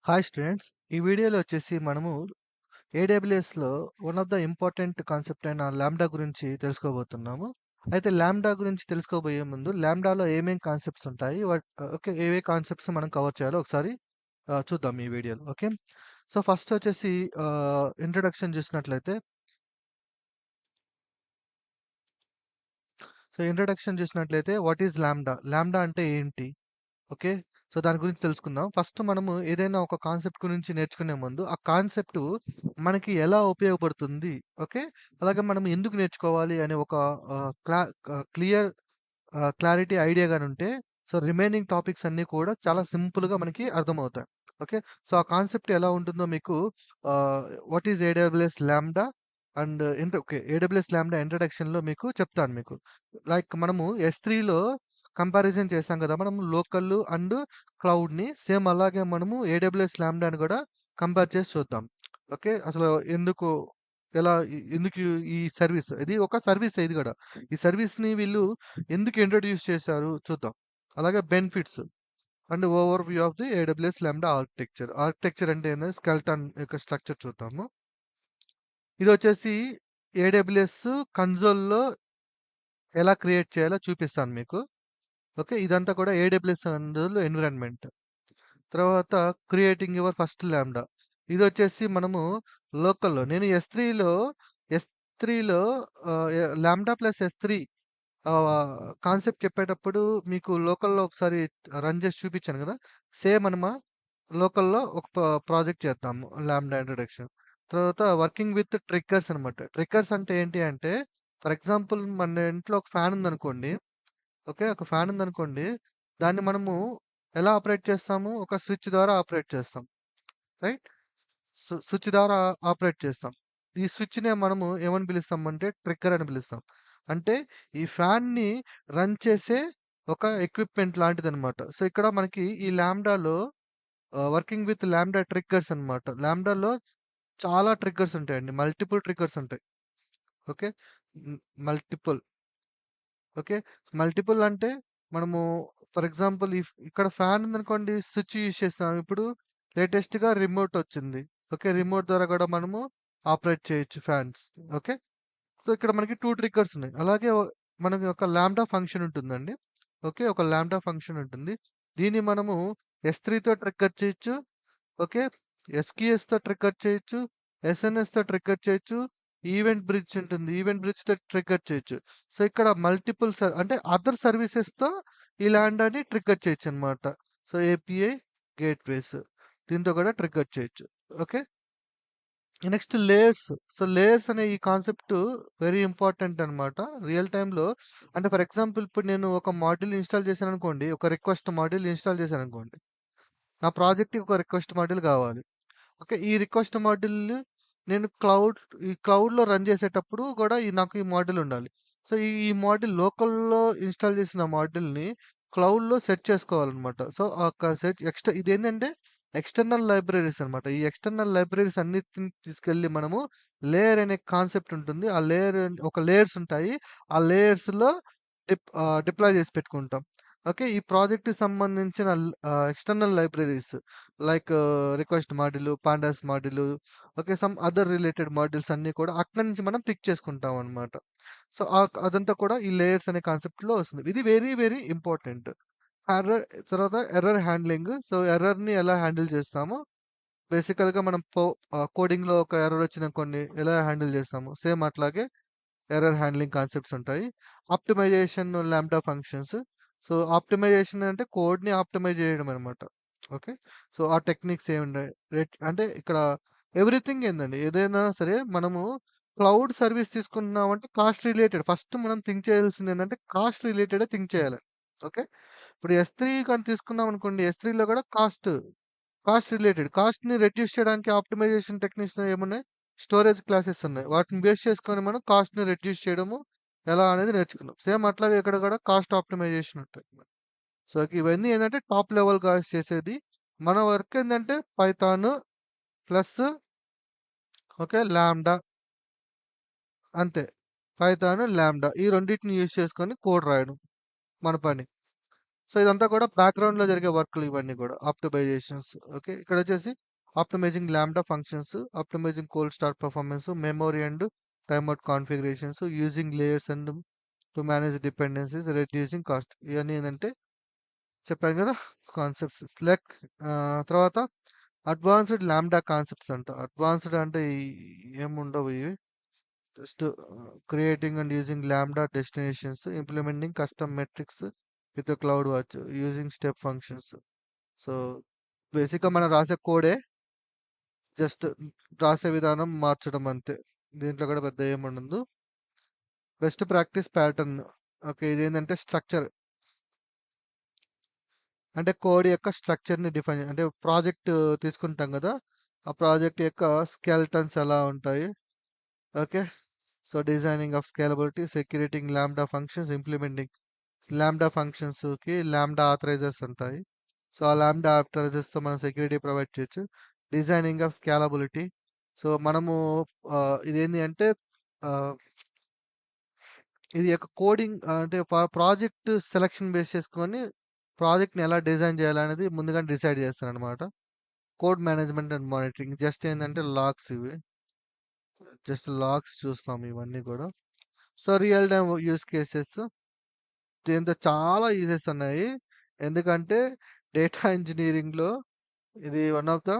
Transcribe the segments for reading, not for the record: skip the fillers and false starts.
Hi students. ఈ వీడియోలో వచ్చేసి మనము ఏడబ్ల్యూఎస్‌లో one of the important concept అయిన లాంబ్డా గురించి తెలుసుకోబోతున్నాము. అయితే లాంబ్డా గురించి తెలుసుకోబోయే ముందు లాంబ్డాలో ఏమేం కాన్సెప్ట్స్ ఉంటాయి? ఓకే. ఏవే కాన్సెప్ట్స్ మనం కవర్ చేయాలో ఒకసారి చూద్దాం ఈ వీడియోలో. ఓకే. సో, ఫస్ట్ వచ్చేసి ఇంట్రడక్షన్ చూసినట్లయితే వాట్ ఈస్ లాంబ్డా? లాంబ్డా అంటే ఏంటి? ఓకే. సో, దాని గురించి తెలుసుకుందాం. ఫస్ట్ మనము ఏదైనా ఒక కాన్సెప్ట్ గురించి నేర్చుకునే ముందు, ఆ కాన్సెప్టు మనకి ఎలా ఉపయోగపడుతుంది? ఓకే. అలాగే మనం ఎందుకు నేర్చుకోవాలి అనే ఒక ఆహ్, క్లా క్లియర్ క్లారిటీ ఐడియా గానుంటే, సో, రిమైనింగ్ టాపిక్స్ అన్నీ కూడా చాలా సింపుల్‌గా మనకి అర్థమవుతాయి. ఓకే. సో, ఆ కాన్సెప్ట్ ఎలా ఉంటుందో మీకు ah, what is AWS Lambda and okay. AWS Lambda ఇంట్రడక్షన్‌లో మీకు చెప్తాను మీకు. లైక్ మనము ఎస్3లో కంపారిజన్ చేసాం కదా! మనం లోకల్ అండ్ క్లౌడ్‌ని. సేమ్ అలాగే మనము ఏడబ్ల్యూఎస్ లాంబ్డాని కూడా కంపేర్ చేసి చూద్దాం. ఓకే. అసలు ఎందుకు ఎలా ఎందుకు ఈ సర్వీస్ ఇది ఒక సర్వీసే ఇది గూడా. ఈ సర్వీస్‌ని వీళ్ళు ఎందుకు ఇంట్రొడ్యూస్ చేశారు చూద్దాం. అలాగే benefits and over view of the AWS lambda architecture. Architecture అంటే ఏంది? స్కెల్టన్ యొక్క స్ట్రక్చర్ చూద్దాము. ఇదొచ్చేసి ఏడబ్ల్యూఎస్ కన్సోల్‌లో ఎలా క్రియేట్ చేయాలో చూపిస్తాను మీకు. ఓకే. ఇదంతా కూడా ఏడబ్ల్యూఎస్ కన్సోల్ ఎన్విరాన్మెంట్. తర్వాత క్రియేటింగ్ యువర్ ఫస్ట్ లాంబ్డా. ఇదొచ్చేసి మనము లోకల్‌లో నేను ఎస్3లో లాంబ్డా ప్లస్ ఎస్3 కాన్సెప్ట్ చెప్పేటప్పుడు మీకు లోకల్‌లో ఒకసారి రన్ చేసి చూపించాను గదా! సేమ్ లోకల్‌లో ఒక ప్రాజెక్ట్ చేద్దాము. Lambda introduction. తర్వాత వర్కింగ్ విత్ ట్రిగ్గర్స్ అనమాట. ట్రిగ్గర్స్ అంటే ఏంటి అంటే, ఫర్ ఎగ్జాంపుల్ మన ఇంట్లో ఒక ఫ్యాన్ ఉందనుకోండి. ఓకే. ఒక ఫ్యాన్ ఉందనుకోండి. దాన్ని మనము ఎలా ఆపరేట్ చేస్తాము? ఒక స్విచ్ ద్వారా ఆపరేట్ చేస్తాం. రైట్? స్విచ్ ద్వారా ఆపరేట్ చేస్తాం. ఈ స్విచ్‌నే మనము ఏమని పిలుస్తామంటే ట్రిగ్గర్ అని పిలుస్తాం. అంటే ఈ ఫ్యాన్‌ని రన్ చేసే ఒక ఎక్విప్‌మెంట్ లాంటిదనమాట. సో, ఇక్కడ మనకి ఈ లాంబ్డాలో వర్కింగ్ విత్ లాంబ్డా ట్రిగ్గర్స్ అనమాట. లాంబ్డాలో చాలా ట్రిగ్గర్స్ ఉంటాయండి. మల్టిపుల్ ట్రిగ్గర్స్ ఉంటాయి. ఓకే. హ్మ్. మల్టిపుల్. ఓకే. మల్టిపుల్ అంటే మనము ఫర్ ఎగ్జాంపుల్ ఇక్కడ ఫ్యాన్ ఉందనుకోండి స్విచ్ యూజ్ చేస్తాం. ఇప్పుడు లేటెస్ట్‌గా రిమోట్ వచ్చింది. ఓకే. రిమోట్ ద్వారా కూడా మనము ఆపరేట్ చేయొచ్చు ఫ్యాన్స్. ఓకే. సో, ఇక్కడ మనకి 2 ట్రిగ్గర్స్ ఉన్నాయి. అలాగే మనకి ఒక లాంబ్డా ఫంక్షన్ ఉంటుందండి. ఓకే. ఒక లాంబ్డా ఫంక్షన్ ఉంటుంది. దీన్ని మనము ఎస్3తో ట్రిగ్గర్ చేయొచ్చు. ఓకే. ఎస్‌క్యూఎస్‌తో ట్రిగ్గర్ చేయొచ్చు. ఎస్ఎన్ఎస్‌తో ట్రిగ్గర్ చేయొచ్చు. ఈవెంట్ బ్రిడ్జ్ ఉంటుంది. ఈవెంట్ బ్రిడ్జ్‌తో ట్రిగ్గర్ చేయొచ్చు. సో, ఇక్కడ మల్టిపుల్ అంటే అదర్ సర్వీసెస్‌తో ఈ లాంబ్డాని ట్రిగ్గర్ చేయొచ్చనమాట. సో, ఏపీఐ గేట్‌వేస్ దీంతో కూడా ట్రిగ్గర్ చేయొచ్చు. Okay. Next layers. So, layers అనే ఈ కాన్సెప్ట్ వెరీ ఇంపార్టెంట్ అనమాట. రియల్ టైమ్‌లో అంటే ఫర్ ఎగ్జాంపుల్ ఇప్పుడు నేను ఒక మాడ్యూల్ ఇన్‌స్టాల్ చేశాననుకోండి. ఒక రిక్వెస్ట్ మాడ్యూల్ ఇన్‌స్టాల్ చేశాననుకోండి. నా ప్రాజెక్ట్‌కి ఒక రిక్వెస్ట్ మాడ్యూల్ కావాలి. ఓకే. ఈ రిక్వెస్ట్ మాడ్యూల్ నేను ఈ క్లౌడ్‌లో రన్ చేసేటప్పుడు కూడా నాకు ఈ మాడ్యూల్ ఉండాలి. సో, ఈ మాడ్యూల్ లోకల్‌లో ఇన్‌స్టాల్ చేసిన మాడ్యూల్‌ని క్లౌడ్‌లో సెట్ చేసుకోవాలనమాట. సో, ఆ క సెట్ ఇదేంటంటే ఎక్స్‌టర్నల్ లైబ్రరీస్ అనమాట. ఈ ఎక్స్‌టర్నల్ లైబ్రరీస్ అన్నిటిని తీసుకెళ్ళి మనము లేయర్ అనే కాన్సెప్ట్ ఉంటుంది. ఆ లేయర్స్ ఉంటాయి. ఆ లేయర్స్‌లో డిప్లాయ్ చేసి పెట్టుకుంటాం. ఓకే. ఈ ప్రాజెక్ట్‌కి సంబంధించిన external libraries like request module, pandas module, okay. Some other related modules అన్నీ కూడా అక్కడి నుంచి మనం పిక్ చేసుకుంటాం అన్నమాట. సో, అదంతా కూడా ఈ లేయర్స్ అనే కాన్సెప్ట్‌లో వస్తుంది. ఇది వెరీ వెరీ ఇంపార్టెంట్. ఎర్రర్ తర్వాత ఎర్రర్ హ్యాండ్లింగ్. సో, ఎర్రర్‌ని ఎలా హ్యాండిల్ చేస్తామో బేసికల్‌గా మనం కోడింగ్‌లో ఒక ఎర్రర్ వచ్చిందనుకోండి ఎలా హ్యాండిల్ చేస్తాము. సేమ్ అట్లాగే ఎర్రర్ హ్యాండ్లింగ్ కాన్సెప్ట్స్ ఉంటాయి. Optimization lambda functions. So, optimization అంటే కోడ్‌ని ఆప్టిమైజ్ చేయడం అనమాట. ఓకే. సో, ఆ టెక్నిక్స్ ఏమున్నాయి? అంటే ఇక్కడ ఎవ్రీథింగ్ ఏందండి. ఏదైనా సరే మనము క్లౌడ్ సర్వీస్ తీసుకున్నామంటే కాస్ట్ రిలేటెడ్ ఫస్ట్ మనం థింక్ చేయాల్సింది ఏందంటే కాస్ట్ రిలేటెడే థింక్ చేయాలి. ఓకే. ఇప్పుడు ఎస్3 కానీ తీసుకున్నామనుకోండి. ఎస్3లో కూడా కాస్ట్ రిలేటెడ్. కాస్ట్‌ని రెడ్యూస్ చేయడానికి ఆప్టిమైజేషన్ టెక్నిక్స్ ఏమున్నాయి? స్టోరేజ్ క్లాసెస్ ఉన్నాయి. వాటిని బేస్ చేసుకొని మనం కాస్ట్‌ని రెడ్యూస్ చేయడము ఎలా అనేది నేర్చుకున్నాం. సేమ్ అట్లాగే ఇక్కడ కూడా కాస్ట్ ఆప్టిమైజేషన్ ఉంటాయి. సో, ఇవన్నీ ఏందంటే టాప్ లెవెల్ గాయ్స్ చేసేది. మన వర్క్ ఏందంటే పైథాన్ ప్లస్ ఓకే. లాంబ్డా అంతే. పైథాన్, లాంబ్డా ఈ రెండిటిని యూజ్ చేసుకొని కోడ్ రాయడం మన పని. సో, ఇదంతా కూడా బ్యాక్‌గ్రౌండ్‌లో జరిగే వర్క్‌లు ఇవన్నీ కూడా ఆప్టిమైజేషన్స్. ఓకే. ఇక్కడొచ్చేసి optimizing Lambda functions, optimizing cold start performance, memory and timeout configurations, using layers and to manage dependencies, reducing cost. ఇవన్నీ ఏందంటే చెప్పాను కదా! కాన్సెప్ట్స్. తర్వాత అడ్వాన్స్‌డ్ లాంబ్డా కాన్సెప్ట్స్ అంట. అడ్వాన్స్‌డ్ అంటే ఏముండవు ఇవి. Just creating and using Lambda destinations, implementing custom metrics with CloudWatch, using step functions. So, బేసిక్‌గా మనం రాసే కోడే జస్ట్ రాసే విధానం మార్చడం అంతే. దీంట్లో కూడా పెద్ద ఏముండదు. Best practice pattern. ఓకే. ఇదేంటంటే స్ట్రక్చర్. అంటే కోడ్ యొక్క స్ట్రక్చర్‌ని డిఫైన్ అంటే ప్రాజెక్ట్ తీసుకుంటాం గదా! ఆ ప్రాజెక్ట్ యొక్క స్కెల్టన్స్ ఎలా ఉంటాయి. Okay. So, designing of scalability, securing Lambda functions, implementing Lambda ఫంక్షన్స్‌కి లాంబ్డా ఆథరైజర్స్ ఉంటాయి. సో, ఆ లాంబ్డా ఆథరైజర్స్‌తో మనం సెక్యూరిటీ ప్రొవైడ్ చేయొచ్చు. Designing of scalability. సో, మనము ఇదేంది అంటే ఆహ్, ఇది యొక్క కోడింగ్ అంటే ప్రాజెక్ట్ సెలక్షన్ బేస్ చేసుకొని ప్రాజెక్ట్‌ని ఎలా డిజైన్ చేయాలనేది ముందుగానే డిసైడ్ చేస్తారనమాట. Code management and monitoring just ఏందంటే లాగ్స్ ఇవి. జస్ట్ లాగ్స్ చూస్తాం ఇవన్నీ కూడా. So, real time use cases దీంతో చాలా యూజెస్ ఉన్నాయి. ఎందుకంటే డేటా ఇంజినీరింగ్‌లో ఇది వన్ ఆఫ్ ద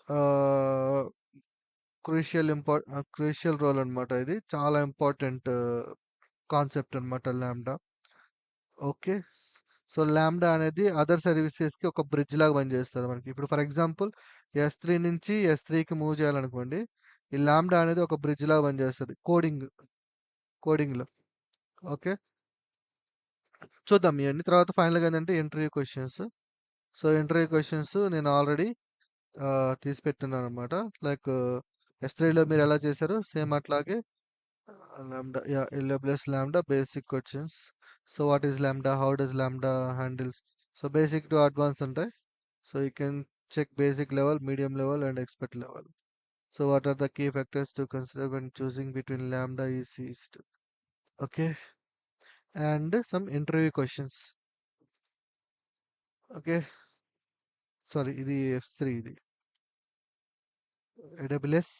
ఆహ్, క్రూషియల్ రోల్ అన్నమాట ఇది. చాలా ఇంపార్టెంట్ కాన్సెప్ట్ అన్నమాట లాంబ్డా. ఓకే. సో, లాంబ్డా అనేది అదర్ సర్వీసెస్‌కి ఒక బ్రిడ్జ్ లాగా పనిచేస్తది మనకి. ఇప్పుడు ఫర్ ఎగ్జాంపుల్ ఎస్3 నుంచి ఎస్3కి మూవ్ చేయాలనుకోండి. ఈ లాంబ్డా అనేది ఒక బ్రిడ్జ్ లాగా పనిచేస్తది. కోడింగ్‌లో. ఓకే. చూద్దాం ఇయన్నీ. తర్వాత ఫైనల్‌గా ఏందంటే interview questions. So, interview questions నేను ఆల్రెడీ తీసి పెట్టున్నాననమాట. లైక్ ఎస్3లో మీరెలా చేశారో సేమ్ అట్లాగే Lambda AWS Lambda basic questions. So, what is Lambda? How does Lambda handles? So, basic to advance ఉంటాయి. So, you can check basic level, medium level and expert level. So, what are the key factors to consider when choosing between lambda ECs? Okay, and some interview questions. Okay, sorry, ఇది F3 ఇది. AWS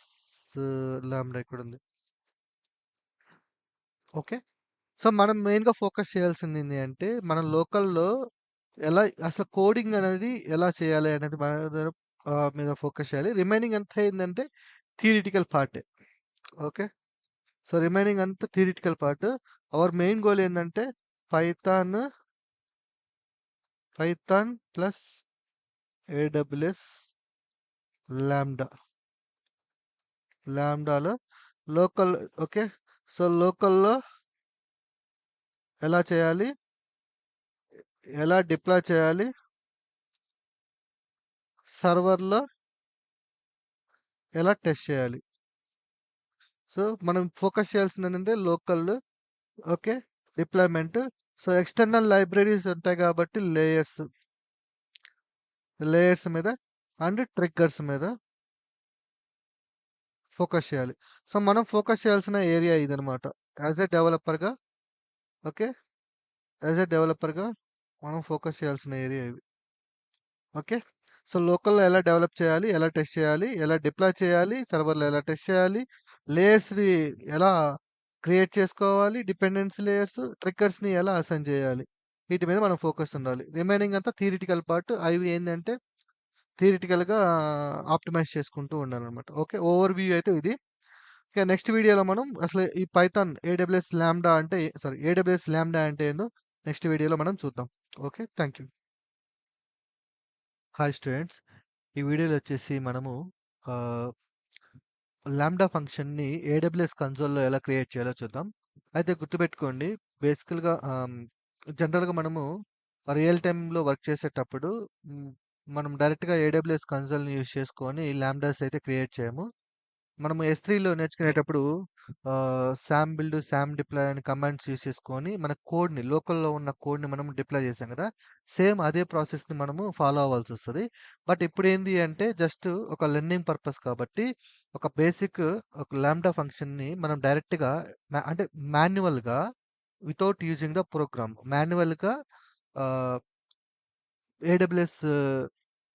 lambda ఇక్కడ ఉంది. Okay. So, మనం మెయిన్‌గా focus చేయాల్సింది ఏంది అంటే, మన లోకల్‌లో ఎలా అసలు కోడింగ్ అనేది ఎలా చేయాలి అనేది మన మీద ఫోకస్ చేయాలి. రిమైనింగ్ అంతా ఏందంటే థియరిటికల్ పార్టే. ఓకే. సో, రిమైనింగ్ అంతా theoretical part. Our main goal ఏందంటే Python Python plus AWS Lambda. లాంబ్డాలో లోకల్ ఓకే. సో, లోకల్‌లో ఎలా చేయాలి? ఎలా డిప్లాయ్ చేయాలి? సర్వర్‌లో ఎలా టెస్ట్ చేయాలి? సో, మనం ఫోకస్ చేయాల్సిందేంటంటే local okay. Deployment. So, external libraries ఉంటాయి కాబట్టి లేయర్స్ మీద అండ్ ట్రిగ్గర్స్ మీద ఫోకస్ చేయాలి. సో, మనం ఫోకస్ చేయాల్సిన ఏరియా ఇదనమాట. యాస్ ఎ డెవలపర్‌గా ఓకే. యాస్ ఎ డెవలపర్‌గా మనం ఫోకస్ చేయాల్సిన ఏరియా ఇవి. ఓకే. సో, లోకల్‌లో ఎలా డెవలప్ చేయాలి? ఎలా టెస్ట్ చేయాలి? ఎలా డిప్లాయ్ చేయాలి? సర్వర్‌లో ఎలా టెస్ట్ చేయాలి? లేయర్స్‌ని ఎలా క్రియేట్ చేసుకోవాలి? డిపెండెన్సీ లేయర్స్, ట్రిగ్గర్స్‌ని ఎలా అసైన్ చేయాలి? వీటి మీద మనం ఫోకస్ ఉండాలి. రిమైనింగ్ అంతా థియరిటికల్ పార్ట్. అవి ఏందంటే థియరిటికల్‌గా ఆప్టిమైజ్ చేసుకుంటూ ఉండాలనమాట. ఓకే. ఓవర్‌వ్యూ అయితే ఇది. ఇక నెక్స్ట్ వీడియోలో మనం అసలు ఈ పైథాన్ ఏడబ్ల్యూఎస్ లాంబ్డా అంటే ఏందో నెక్స్ట్ వీడియోలో మనం చూద్దాం. Okay. Thank you. Hi students. ఈ వీడియోలో వచ్చేసి మనము ఆహ్, లాంబ్డా ఫంక్షన్‌ని ఏడబ్ల్యూఎస్ కన్సోల్‌లో ఎలా క్రియేట్ చేయాలో చూద్దాం. అయితే గుర్తుపెట్టుకోండి బేసికల్‌గా జనరల్‌గా మనము రియల్ టైమ్‌లో వర్క్ చేసేటప్పుడు హ్మ్, మనం డైరెక్ట్‌గా ఏడబ్ల్యూఎస్ కన్సోల్‌ని యూజ్ చేసుకొని లాంబ్డాస్ అయితే క్రియేట్ చేయము. మనము ఎస్3లో నేర్చుకునేటప్పుడు సామ్ బిల్డ్, సామ్ డిప్లాయ్ అని కమాండ్స్ యూజ్ చేసుకొని మన కోడ్‌ని లోకల్‌లో ఉన్న కోడ్‌ని మనం డిప్లాయ్ చేసాం కదా! సేమ్ అదే ప్రాసెస్‌ని మనము ఫాలో అవ్వాల్సొస్తది. బట్ ఇప్పుడేంది అంటే జస్ట్ ఒక లెర్నింగ్ పర్పస్ కాబట్టి ఒక బేసిక్ ఒక లాంబ్డా ఫంక్షన్‌ని మనం డైరెక్ట్‌గా అంటే మాన్యువల్‌గా వితౌట్ యూజింగ్ ద ప్రోగ్రామ్ మాన్యువల్‌గా ఆహ్, ఏడబ్ల్యూఎస్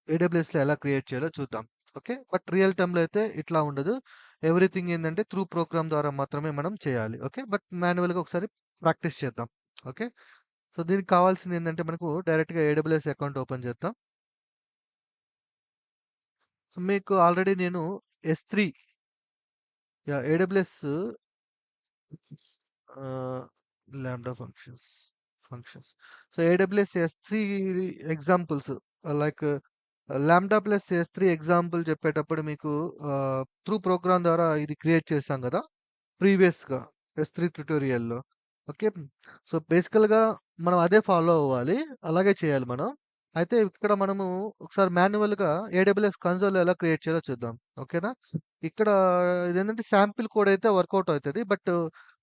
ఏడబ్ల్యూఎస్‌లో ఎలా క్రియేట్ చేయాలో చూద్దాం. ఓకే. బట్ రియల్ టైమ్‌లో అయితే ఇట్లా ఉండదు. ఎవ్రీథింగ్ ఏందంటే త్రూ ప్రోగ్రామ్ ద్వారా మాత్రమే మనం చేయాలి. ఓకే. బట్ మాన్యువల్‌గా ఒకసారి ప్రాక్టీస్ చేద్దాం. ఓకే. సో, దీనికి కావాల్సిందేందంటే మనకు డైరెక్ట్‌గా ఏడబ్ల్యూఎస్ అకౌంట్ ఓపెన్ చేద్దాం. సో, మీకు ఆల్రెడీ నేను S3 AWS ah, Lambda functions. So, AWS S3 examples like Lambda plus S3 example చెప్పేటప్పుడు మీకు త్రూ ప్రోగ్రామ్ ద్వారా ఇది క్రియేట్ చేశాం గదా! ప్రీవియస్‌గా ఎస్3 ట్యుటోరియల్‌లో. ఓకే. సో, బేసికల్‌గా మనం అదే ఫాలో అవ్వాలి. అలాగే చేయాలి మనం. అయితే ఇక్కడ మనము ఒకసారి మాన్యువల్‌గా ఏడబ్ల్యూఎస్ కన్సోల్‌లో ఎలా క్రియేట్ చేయాలో చూద్దాం. ఓకేనా? ఇక్కడ ఇదేంటంటే శాంపిల్ కోడ్ అయితే వర్కౌట్ అవుతది. బట్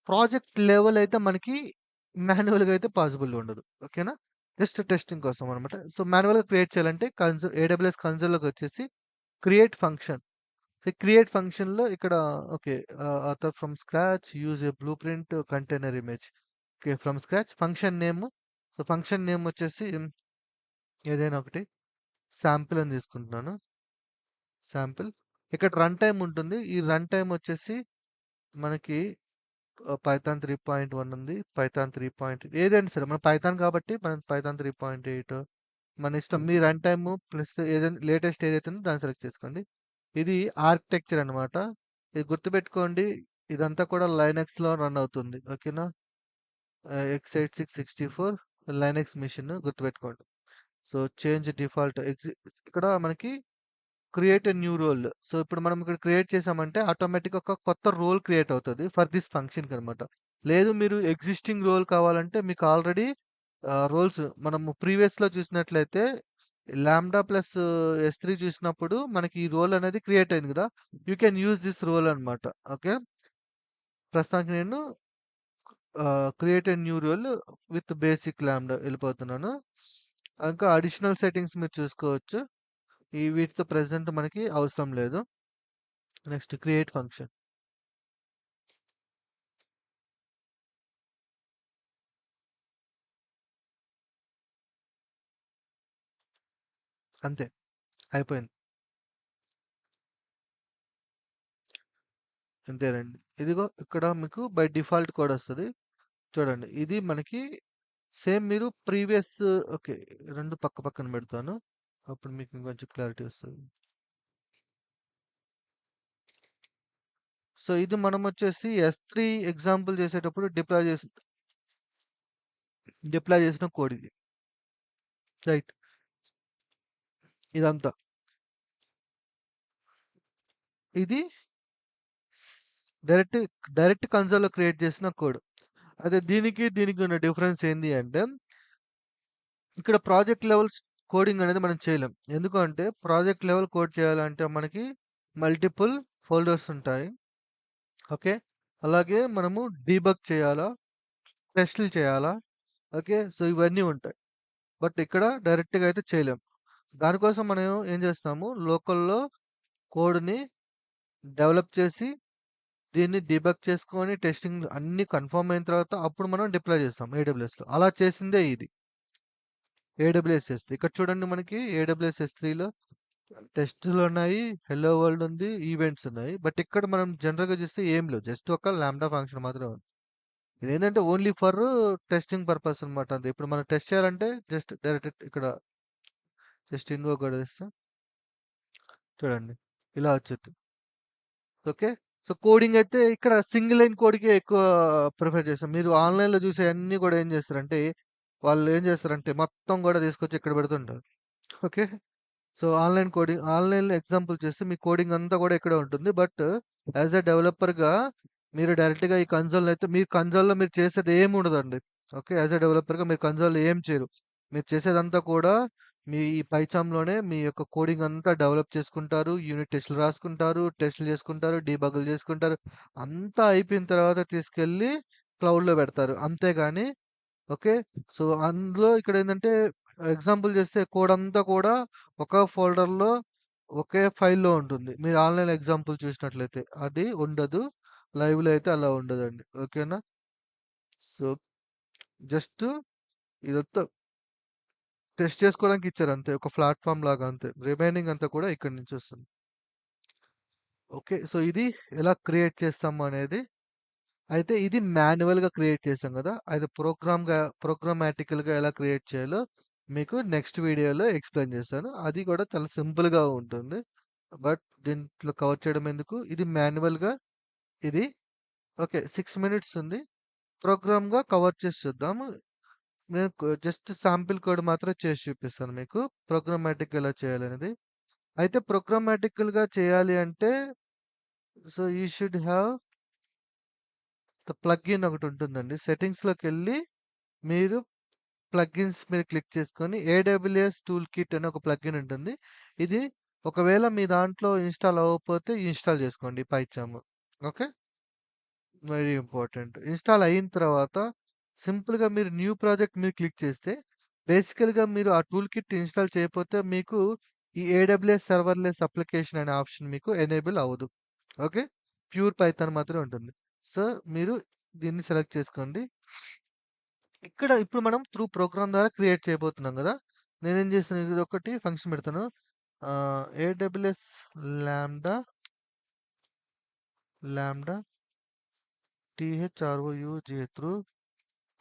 ప్రాజెక్ట్ లెవెల్ అయితే మనకి మాన్యువల్‌గా అయితే పాసిబుల్ ఉండదు. ఓకేనా? జస్ట్ టెస్టింగ్ కోసం అన్నమాట. సో, మాన్యువల్‌గా క్రియేట్ చేయాలంటే ఏడబ్ల్యూఎస్ కన్సోల్‌లోకొచ్చేసి క్రియేట్ ఫంక్షన్. సో, క్రియేట్ ఫంక్షన్‌లో ఇక్కడ okay. Author from scratch use a blueprint container image. Okay. From scratch function name. So, function name వచ్చేసి ఏదైనా ఒకటి శాంపిల్ అని తీసుకుంటున్నాను. శాంపిల్. ఇక్కడ రన్ టైమ్ ఉంటుంది. ఈ రన్ టైమ్ వచ్చేసి మనకి పైథాన్ 3.1 ఉంది. పైథాన్ 3. ఏదైనా సరే మన పైథాన్ కాబట్టి మనం పైథాన్ 3.8 మన ఇష్టం. మీ రన్ టైమ్ ప్లస్ ఏదైనా లేటెస్ట్ ఏదైతే ఉందో దాన్ని సెలెక్ట్ చేసుకోండి. ఇది ఆర్కిటెక్చర్ అన్నమాట. ఇది గుర్తుపెట్టుకోండి. ఇదంతా కూడా లైనక్స్‌లో రన్ అవుతుంది. ఓకేనా? x86 64 లైనక్స్ మెషిన్ గుర్తుపెట్టుకోండి. సో, చేంజ్ డిఫాల్ట్ ఇక్కడ మనకి create a new role. So, ఇప్పుడు మనం ఇక్కడ క్రియేట్ చేసామంటే ఆటోమేటిక్‌గా ఒక కొత్త రోల్ క్రియేట్ అవుతది ఫర్ థిస్ ఫంక్షన్‌కనమాట. లేదు మీరు ఎగ్జిస్టింగ్ రోల్ కావాలంటే మీకు ఆల్రెడీ రోల్స్ మనము ప్రీవియస్‌లో చూసినట్లయితే లాంబ్డా ప్లస్ ఎస్3 చూసినప్పుడు మనకి ఈ రోల్ అనేది క్రియేట్ అయింది గదా! You can use this role అన్నమాట. ఓకే. ప్రస్తుతానికి నేను create a new role with basic Lambda ఎళ్ళిపోతున్నాను. ఇంకా అడిషనల్ సెట్టింగ్స్ మీరు చూసుకోవచ్చు. ఈ వీటితో ప్రెజెంట్ మనకి అవసరం లేదు. Next create function. అంతే. అయిపోయింది. అంతేనండి. ఇదిగో ఇక్కడ మీకు బై డిఫాల్ట్ కోడొస్తది. చూడండి. ఇది మనకి సేమ్ మీరు ప్రీవియస్ ఓకే. 2 పక్క పక్కన పెడతాను. అప్పుడు మీకు ఇంకొంచెం క్లారిటీ వస్తది. సో, ఇది మనమొచ్చేసి ఎస్3 ఎగ్జాంపుల్ చేసేటప్పుడు డిప్లాయ్ చేసిన కోడ్ ఇది. రైట్. ఇదంతా. ఇది డైరెక్ట్ డైరెక్ట్ కన్సోల్‌లో క్రియేట్ చేసిన కోడ్. అదే దీనికి ఉన్న డిఫరెన్స్ ఏంది అంటే ఇక్కడ ప్రాజెక్ట్ లెవెల్ కోడింగ్ అనేది మనం చేయలేం. ఎందుకంటే ప్రాజెక్ట్ లెవెల్ కోడ్ చేయాలంటే మనకి మల్టిపుల్ ఫోల్డర్స్ ఉంటాయి. ఓకే. అలాగే మనము డీబగ్ చేయాలా, టెస్ట్‌లు చేయాలా. ఓకే. సో, ఇవన్నీ ఉంటాయి. బట్ ఇక్కడ డైరెక్ట్‌గా అయితే చేయలేం. దానికోసం మనం ఏం చేస్తాము లోకల్‌లో కోడ్‌ని డెవలప్ చేసి దీన్ని డీబగ్ చేసుకొని టెస్టింగ్ అన్నీ కన్ఫర్మ్ అయిన తర్వాత అప్పుడు మనం డిప్లాయ్ చేస్తాం ఏడబ్ల్యూఎస్‌లో. అలా చేసిందే ఇది. ఏడబ్ల్యూఎస్ ఎస్3. ఇక్కడ చూడండి మనకి ఏడబ్ల్యూఎస్ ఎస్3లో టెస్టులున్నాయి, హెల్లో వరల్డ్ ఉంది, ఈవెంట్స్ ఉన్నాయి. బట్ ఇక్కడ మనం జనరల్‌గా చూస్తే ఏం లేవు. జస్ట్ ఒక లాంబ్డా ఫంక్షన్ మాత్రమే ఉంది. ఇదేంటంటే ఓన్లీ ఫర్ టెస్టింగ్ పర్పస్ అన్నమాట. అంతే. ఇప్పుడు మనం టెస్ట్ చేయాలంటే జస్ట్ డైరెక్ట్ ఇక్కడ జస్ట్ ఇన్వోక్ కొట్టేస్తే చూడండి ఇలా వచ్చిద్ది. ఓకే. సో, కోడింగ్ అయితే ఇక్కడ సింగిల్ లైన్ కోడ్‌కే ఎక్కువ ప్రిఫర్ చేస్తాం. మీరు ఆన్‌లైన్‌లో చూసే అన్నీ కూడా ఏం చేస్తారంటే, వాళ్ళు ఏం చేస్తారంటే మొత్తం కూడా తీసుకొచ్చి ఇక్కడ పెడుతుంటారు. ఓకే. సో, ఆన్‌లైన్‌లో ఎగ్జాంపుల్ చేస్తే మీ కోడింగ్ అంతా కూడా ఇక్కడే ఉంటుంది. బట్ యాస్ ఎ డెవలపర్‌గా మీరు డైరెక్ట్‌గా ఈ కన్సోల్‌లో మీరు చేసేది ఏమి ఉండదండి. ఓకే. యాస్ ఎ డెవలపర్‌గా మీరు కన్సోల్‌లో ఏం చేయరు. మీరు చేసేదంతా కూడా మీ ఈ పైథాన్‌లోనే మీ యొక్క కోడింగ్ అంతా డెవలప్ చేసుకుంటారు. యూనిట్ టెస్ట్‌లు రాసుకుంటారు. టెస్ట్‌లు చేసుకుంటారు. డీబగ్‌లు చేసుకుంటారు. అంతా అయిపోయిన తర్వాత తీసుకెళ్ళి క్లౌడ్‌లో పెడతారు. అంతేగాని ఓకే. సో, అందులో ఇక్కడేందంటే ఎగ్జాంపుల్ చేస్తే కోడ్ అంతా కూడా ఒక ఫోల్డర్‌లో, ఒకే ఫైల్‌లో ఉంటుంది. మీరు ఆన్‌లైన్ ఎగ్జాంపుల్ చూసినట్లయితే. అది ఉండదు. లైవ్‌లో అయితే అలా ఉండదండి. ఓకేనా? సో, జస్ట్ ఇదంతా టెస్ట్ చేసుకోవడానికి ఇచ్చారు అంతే. ఒక ప్లాట్‌ఫార్మ్ లాగా అంతే. రిమైనింగ్ అంతా కూడా ఇక్కడి నుంచి వస్తుంది. ఓకే. సో, ఇది ఎలా క్రియేట్ చేస్తాము అనేది. అయితే ఇది మాన్యువల్‌గా క్రియేట్ చేసాం గదా! అయితే ప్రోగ్రామాటికల్‌గా ఎలా క్రియేట్ చేయాలో మీకు నెక్స్ట్ వీడియోలో ఎక్స్‌ప్లెయిన్ చేస్తాను. అది కూడా చాలా సింపుల్‌గా ఉంటుంది. బట్ దీంట్లో కవర్ చేయడం ఎందుకు? ఇది మాన్యువల్‌గా ఇది ఓకే. 6 మినిట్స్ ఉంది. ప్రోగ్రామ్‌గా కవర్ చేసి చూద్దాము. నేను జస్ట్ శాంపిల్ కోడ్ మాత్రం చేసి చూపిస్తాను మీకు. ప్రోగ్రామాటిక్ ఎలా చేయాలనేది. అయితే ప్రోగ్రామాటికల్‌గా చేయాలి అంటే so, you should have the plugin ఒకటుంటుందండి. సెట్టింగ్స్‌లోకెళ్ళి మీరు ప్లగిన్స్ మీద క్లిక్ చేసుకొని ఏడబ్ల్యూఎస్ టూల్ కిట్ అని ఒక ప్లగిన్ ఉంటుంది. ఇది ఒకవేళ మీ దాంట్లో ఇన్‌స్టాల్ అవ్వకపోతే ఇన్‌స్టాల్ చేసుకోండి పైచాము. ఓకే. Very important. ఇన్‌స్టాల్ అయిన తర్వాత సింపుల్‌గా మీరు న్యూ ప్రాజెక్ట్ మీద క్లిక్ చేస్తే బేసికల్‌గా మీరు ఆ టూల్ కిట్ ఇన్‌స్టాల్ చేయకపోతే మీకు ఈ ఏడబ్ల్యూఎస్ సర్వర్‌లెస్ అప్లికేషన్ అనే ఆప్షన్ మీకు ఎనేబుల్ అవ్వదు. ఓకే. ప్యూర్ పైథాన్ మాత్రమే ఉంటుంది. సో, మీరు దీన్ని సెలెక్ట్ చేసుకోండి. ఇక్కడ ఇప్పుడు మనం త్రూ ప్రోగ్రామ్ ద్వారా క్రియేట్ చేయబోతున్నాం గదా! నేనేం చేశాను ఇదొకటి ఫంక్షన్ పెడతాను. AWS lambda lambda టీహెచ్ఆర్ఓయూజీ through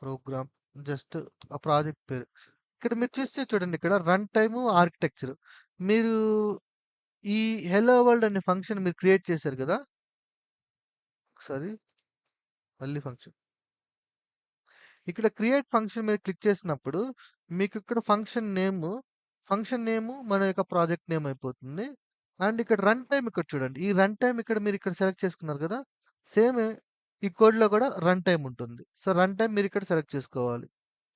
programme just ఆ ప్రాజెక్ట్ పేరు. ఇక్కడ మీరు చూస్తే చూడండి ఇక్కడ రన్ టైమ్ ఆర్కిటెక్చర్. మీరు ఈ హెల్లో వరల్డ్ అనే ఫంక్షన్ మీరు క్రియేట్ చేశారు గదా! ఒకసారి మళ్ళీ ఫంక్షన్. ఇక్కడ క్రియేట్ ఫంక్షన్ మీద క్లిక్ చేసినప్పుడు మీకు ఇక్కడ ఫంక్షన్ నేమ్ మన యొక్క ప్రాజెక్ట్ నేమ్ అయిపోతుంది. అండ్ ఇక్కడ రన్ టైమ్ ఇక్కడ చూడండి. ఈ రన్ టైమ్ ఇక్కడ మీరు ఇక్కడ సెలెక్ట్ చేసుకున్నారు కదా! సేమ్ ఈ కోడ్‌లో కూడా రన్ టైమ్ ఉంటుంది. సో, రన్ టైమ్ మీరు ఇక్కడ సెలెక్ట్ చేసుకోవాలి.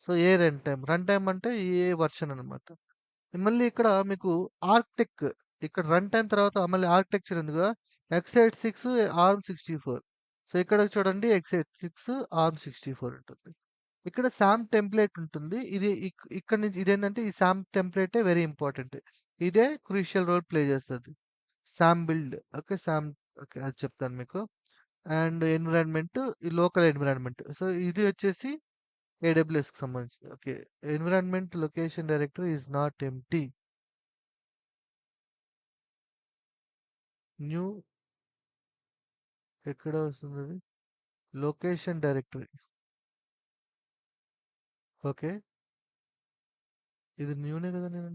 సో, ఏ రన్ టైమ్ అంటే ఏ వెర్షన్ అన్నమాట. మళ్ళీ ఇక్కడ మీకు ఆర్క్‌టెక్ ఇక్కడ రన్ టైమ్ తర్వాత మళ్ళీ ఆర్కిటెక్చర్ ఉంది కదా! x86 arm 64. సో, ఇక్కడ చూడండి x86 ఆర్మ్ 64 ఉంటుంది. ఇక్కడ సామ్ టెంప్లేట్ ఉంటుంది. ఇది ఇక్కడ నుంచి ఇదేంటంటే ఈ సామ్ టెంప్లేటే వెరీ ఇంపార్టెంట్. ఇదే క్రూషియల్ రోల్ ప్లే చేస్తది. SAM build okay. ఓకే. అది చెప్తాను మీకు. అండ్ ఎన్విరాన్మెంట్ ఈ లోకల్ ఎన్విరాన్మెంట్. సో, ఇది వచ్చేసి ఏడబ్ల్యూఎస్‌కి సంబంధించింది. Okay. Environment location directory is not empty. New ఎక్కడ వస్తుందది? Location directory. ఓకే. ఇది న్యూనే కదా నేను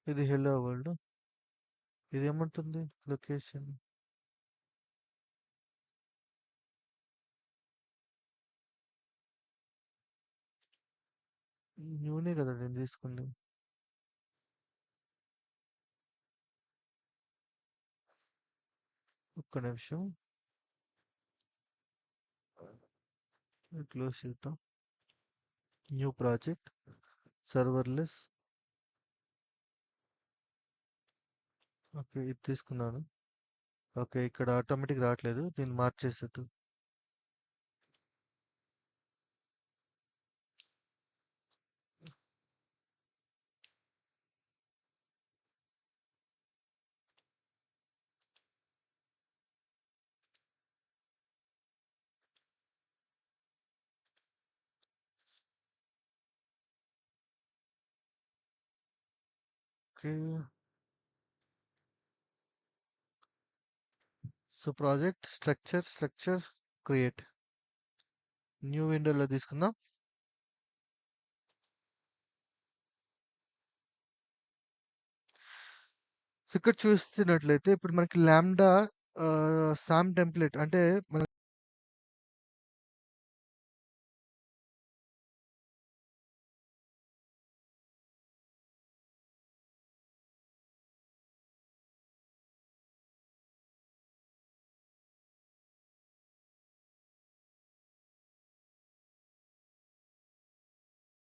ఇది హెల్లో వరల్డ్. ఇదేమంటుంది? లొకేషన్. న్యూనే కదా నేను తీసుకుంది. ఒక్క నిమిషం. క్లోజ్ చేద్దాం. New project serverless. ఓకే. ఇది తీసుకున్నాను. ఓకే. ఇక్కడ ఆటోమేటిక్ రావట్లేదు. దీన్ని మార్చేసేద్దాం. Okay. So, project structure create. New విండోలో తీసుకుందాం. సో, ఇక్కడ చూస్తున్నట్లయితే ఇప్పుడు మనకి లాంబ్డా సామ్ టెంప్లేట్ అంటే మన